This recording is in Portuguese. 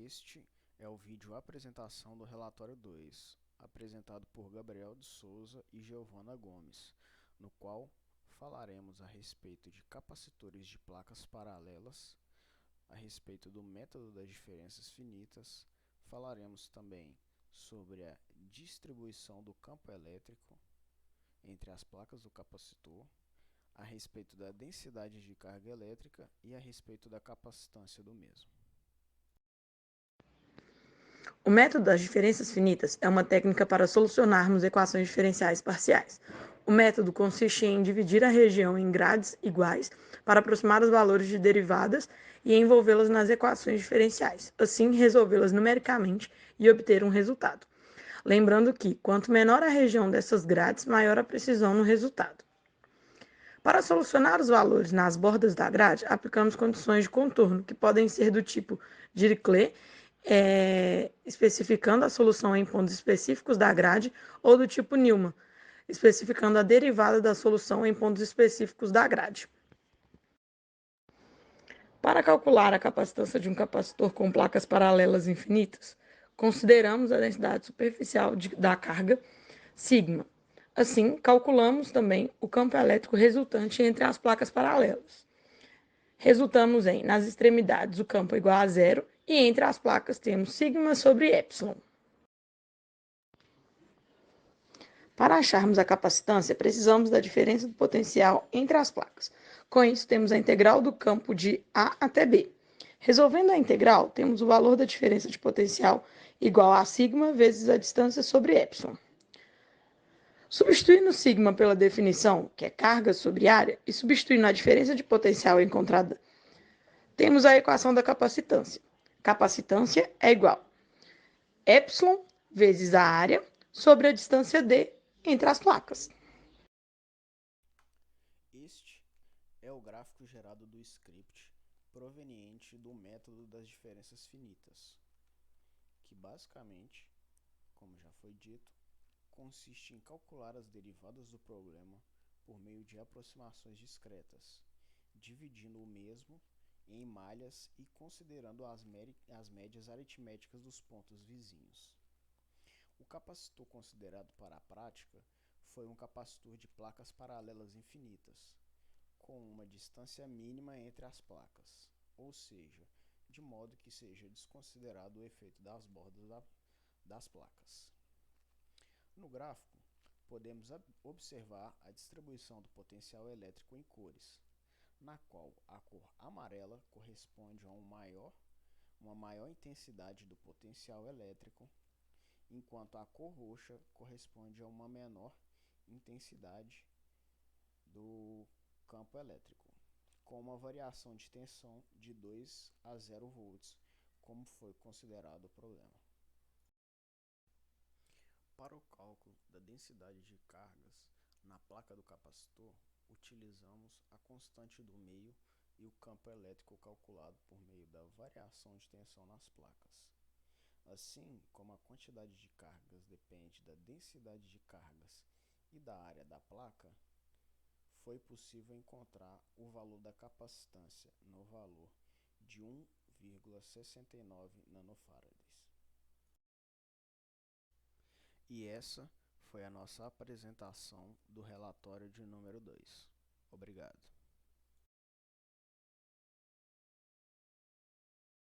Este é o vídeo apresentação do relatório 2, apresentado por Gabriel de Souza e Giovana Gomes, no qual falaremos a respeito de capacitores de placas paralelas, a respeito do método das diferenças finitas, falaremos também sobre a distribuição do campo elétrico entre as placas do capacitor, a respeito da densidade de carga elétrica e a respeito da capacitância do mesmo. O método das diferenças finitas é uma técnica para solucionarmos equações diferenciais parciais. O método consiste em dividir a região em grades iguais para aproximar os valores de derivadas e envolvê-las nas equações diferenciais, assim resolvê-las numericamente e obter um resultado. Lembrando que, quanto menor a região dessas grades, maior a precisão no resultado. Para solucionar os valores nas bordas da grade, aplicamos condições de contorno, que podem ser do tipo Dirichlet, especificando a solução em pontos específicos da grade, ou do tipo Newman, especificando a derivada da solução em pontos específicos da grade. Para calcular a capacitância de um capacitor com placas paralelas infinitas, consideramos a densidade superficial da carga, sigma. Assim, calculamos também o campo elétrico resultante entre as placas paralelas. Resultamos em, nas extremidades, o campo igual a zero, e entre as placas temos sigma sobre epsilon. Para acharmos a capacitância, precisamos da diferença do potencial entre as placas. Com isso, temos a integral do campo de A até B. Resolvendo a integral, temos o valor da diferença de potencial igual a sigma vezes a distância sobre epsilon. Substituindo sigma pela definição, que é carga sobre área, e substituindo a diferença de potencial encontrada, temos a equação da capacitância. Capacitância é igual a epsilon vezes a área sobre a distância d entre as placas. Este é o gráfico gerado do script proveniente do método das diferenças finitas, que basicamente, como já foi dito, consiste em calcular as derivadas do problema por meio de aproximações discretas, dividindo o mesmo em malhas e considerando as médias aritméticas dos pontos vizinhos. O capacitor considerado para a prática foi um capacitor de placas paralelas infinitas, com uma distância mínima entre as placas, ou seja, de modo que seja desconsiderado o efeito das bordas das placas. No gráfico, podemos observar a distribuição do potencial elétrico em cores, na qual a cor amarela corresponde a uma maior intensidade do potencial elétrico, enquanto a cor roxa corresponde a uma menor intensidade do campo elétrico, com uma variação de tensão de 2 a 0 volts, como foi considerado o problema. Para o cálculo da densidade de cargas na placa do capacitor, utilizamos a constante do meio e o campo elétrico calculado por meio da variação de tensão nas placas. Assim como a quantidade de cargas depende da densidade de cargas e da área da placa, foi possível encontrar o valor da capacitância no valor de 1,69 nanofarads. E essa foi a nossa apresentação do relatório de número 2. Obrigado.